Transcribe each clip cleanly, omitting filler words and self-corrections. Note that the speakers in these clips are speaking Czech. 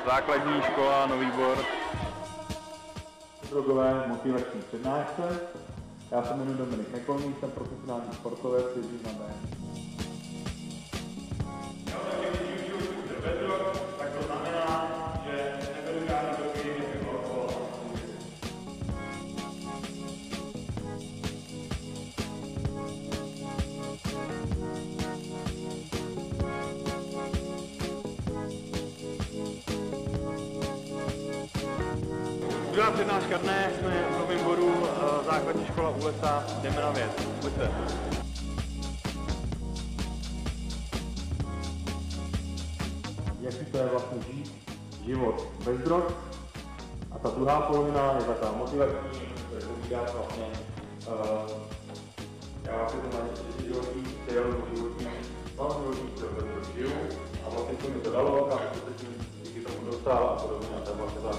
Základní škola Nový Bor. Drogové motivační přednášce. Já se jmenuji Dominik Nekolný, jsem profesionální sportovec, jezdím na D. Tak to znamená, že neberu žádný drogy, nepiju alkohol. Druhá přednáška dne, jsme v Novém Boru, základní škola u lesa, jdeme na věc. Pojďte. Jaký to je vlastně žít život bez drog. A ta druhá polovina je taková motivační, které povídá vlastně, já vlastně to na něčem životní styl, životní, mám životní styl, bez drog žiju a vlastně to mi to dalo a se tím díky tomu dostal a podobně a to je vlastně tak.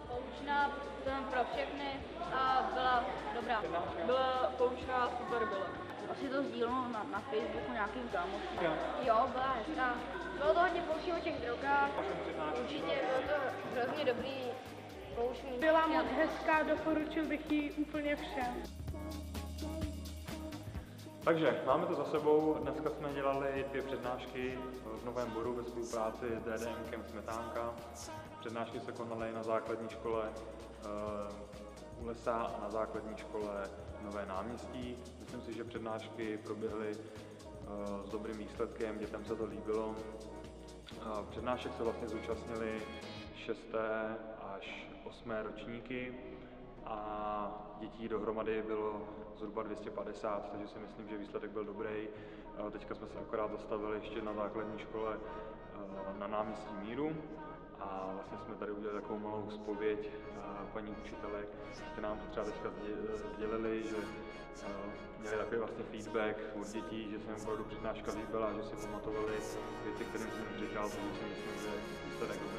Poučná pro všechny a byla dobrá. Byla poučná, super byla. Asi to sdílelo na Facebooku nějakým kámošům. Jo, byla hezká. Bylo to hodně poučný o těch drogách. Určitě bylo to hrozně dobrý poučný. Byla moc hezká, doporučil bych ji úplně všem. Takže máme to za sebou, dneska jsme dělali 2 přednášky v Novém Boru ve spolupráci s DDMkem Smetánka. Přednášky se konaly na základní škole u lesa a na základní škole Nové Náměstí. Myslím si, že přednášky proběhly s dobrým výsledkem, dětem se to líbilo. Přednášek se vlastně zúčastnili 6. až 8. ročníky a dětí dohromady bylo zhruba 250, takže si myslím, že výsledek byl dobrý. Teďka jsme se akorát zastavili ještě na základní škole na Náměstí Míru a vlastně jsme tady udělali takovou malou zpověď paní učitelek, že nám to třeba teďka sdělili, že měli takový vlastně feedback od dětí, že se jim opravdu přednáška líbila, že si pamatovali věci, které jsem jim říkal, takže si myslím, že výsledek dobrý.